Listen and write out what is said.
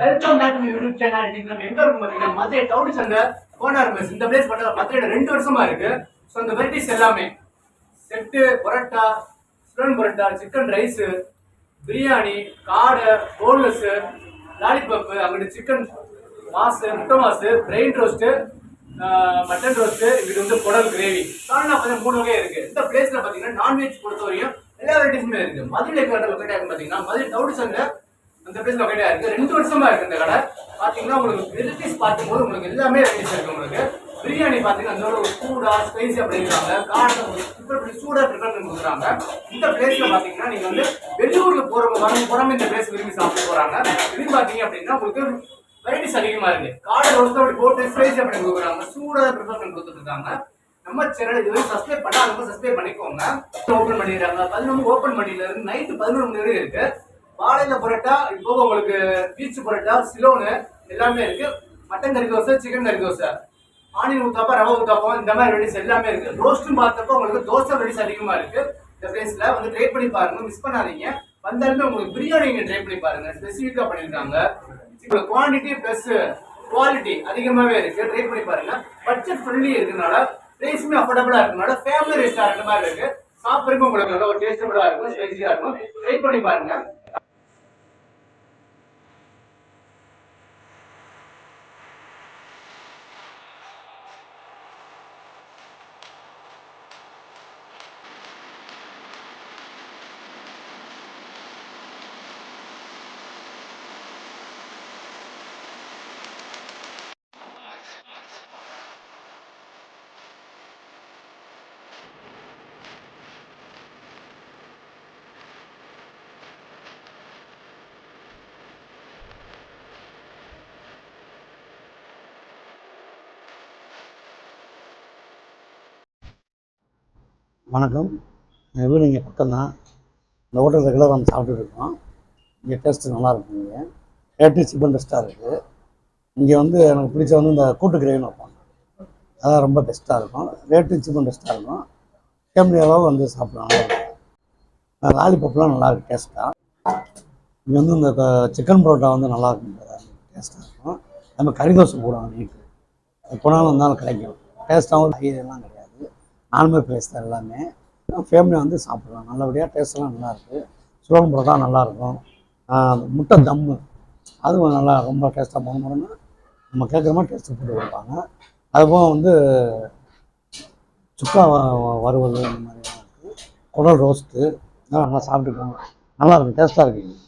Welcome back to YouTube channel. இன்னைக்கு நம்ம எங்க இருக்கோம் பாத்தீங்கன்னா மதுரை டவுன் சந்தை கோனார் மெஸ். இந்த பிளேஸ் பார்த்தா மதுரையில 2 வருஷமா இருக்கு. ஸோ இந்த வெரைட்டிஸ் எல்லாமே set parotta, chicken parotta, chicken rice, biryani, காடை, போன்லெஸ், லாலிபப், அங்கிட்டு சிக்கன் மாசு, முட்டை மாசு, பிரெயின் ரோஸ்ட், மட்டன் ரோஸ்ட், இது வந்து குடல் கிரேவி. சால்னா பார்த்தீங்கன்னா 3 வகை இருக்கு. இந்த பிளேஸ்ல பாத்தீங்கன்னா நான்வெஜ் பொறுத்தவரையும் எல்லா வெரைட்டிஸுமே இருக்கு. மதுரையில் இருக்கிற லொக்கேட் பாத்தீங்கன்னா மதுரை டவுன் சந்தை அந்த பிளேஸ் லொக்கேட்டா இருக்கு. 2 வருஷமா இருக்கு இந்த கடை. பாத்தீங்கன்னா உங்களுக்கு வெரைட்டிஸ் பார்க்கும்போது உங்களுக்கு எல்லாமே வெரைட்டிஸ் இருக்கு. உங்களுக்கு பிரியாணி பாத்தீங்கன்னா அந்த சூடா ஸ்பைசி அப்படிங்கிறாங்க, காரம் சூடா ப்ரிப்பேர் பண்ணி கொடுக்குறாங்க. இந்த பிளேஸ்ல பாத்தீங்கன்னா நீங்க வந்து வெளியூர்ல போறவங்க இந்த பிளேஸ் விரும்பி சாப்பிட்டு போறாங்க. இது பாத்தீங்க அப்படின்னா உங்களுக்கு வெரைட்டிஸ் அதிகமா இருக்கு. காடை ரோஸ்ட் அப்படி போட்டு ஸ்பைசி அப்படி கொடுக்குறாங்க, சூடா ப்ரிப்பேர் பண்ணி கொடுத்துட்டு இருக்காங்க. நம்ம சேனல் இது வரைக்கும் சப்ஸ்கிரைப் பண்ணாதவங்க சப்ஸ்கிரைப் பண்ணிக்கோங்க. ஓப்பன் பண்ணிடுறாங்க. 11 ஓப்பன் பண்ணில இருந்து நைட்டு 11 மணி வரைக்கும் இருக்கு. வாழையில பரோட்டா, இப்போ உங்களுக்கு பீச் பரோட்டா, சிலோனு எல்லாமே இருக்கு. மட்டன் கறி தோசை, சிக்கன் கறி தோசை, ஆனியன் ஊத்தாப்பா, ரவை ஊத்தாப்பம், இந்த மாதிரி வெரைட்டிஸ் எல்லாமே இருக்கு. ரோஸ்ட்டும் பார்த்தப்போ உங்களுக்கு தோசை வெரைட்டிஸ் அதிகமா இருக்கு. இந்த பிளேஸ்ல வந்து ட்ரை பண்ணி பாருங்க, மிஸ் பண்ணாதீங்க. வந்தாலுமே உங்களுக்கு பிரியாணி நீங்க ட்ரை பண்ணி பாருங்க. ஸ்பெசிஃபிக்கா பண்ணிருக்காங்க. குவான்டிட்டி பிளஸ் குவாலிட்டி அதிகமாவே இருக்கு. ட்ரை பண்ணி பாருங்க. பட்ஜெட் ஃப்ரெண்ட்லி இருக்கனால, பிரைஸுமே அஃபோர்டபுளா இருக்கனால ஃபேமிலி ரெஸ்டாரண்ட் மாதிரி இருக்கு. சாப்பிடுறதுக்கு உங்களுக்கு நல்ல ஒரு டேஸ்டபுளா இருக்கும், ஸ்பைசியா இருக்கும். ட்ரை பண்ணி பாருங்க. வணக்கம். எங்கள் வீடு இங்கே பக்கம் தான். இந்த ஹோட்டல் ரெகுலராக வந்து சாப்பிட்டுட்டு இருக்கோம். இங்கே டேஸ்ட்டு நல்லாயிருக்கும். இங்கே ரேட்டு சிக்கன் பெஸ்ட்டாக இருக்குது. இங்கே வந்து எனக்கு பிடிச்ச வந்து இந்த கூட்டு கிரேவின்னு வைப்பாங்க, அதான் ரொம்ப பெஸ்ட்டாக இருக்கும். ரேட்டு சிக்கன் பெஸ்ட்டாக இருக்கும். ஃபேமிலி அளவு வந்து சாப்பிடலாம், நல்லாயிருக்கும். லாலிபப்லாம் நல்லாயிருக்கும் டேஸ்ட்டாக. இங்கே வந்து இந்த சிக்கன் பரோட்டா வந்து நல்லாயிருக்கும், டேஸ்ட்டாக இருக்கும். நம்ம கறி தோசை போடுவாங்க நைட்டு, எப்போனாலும் வந்தாலும் கிடைக்கும். டேஸ்ட்டாகவும் இதெல்லாம் கிடையாது, நார்மல் ப்ரைஸ் தான் எல்லாமே. ஃபேமிலி வந்து சாப்பிட்லாம் நல்லபடியாக. டேஸ்ட்லாம் நல்லாயிருக்கு. சிக்கன் பரோட்டா நல்லாயிருக்கும். முட்டை தம்மு அதுவும் நல்லா ரொம்ப டேஸ்ட்டாக போகணும்னா நம்ம கேட்குற மாதிரி டேஸ்ட்டு போட்டு கொடுப்பாங்க. அதுபோக வந்து சுக்கா வறுவல் இந்த மாதிரிலாம் இருக்குது. குடல் ரோஸ்ட்டு நல்லா சாப்பிட்டுக்கோங்க, நல்லாயிருக்கும், டேஸ்ட்டாக இருக்குது.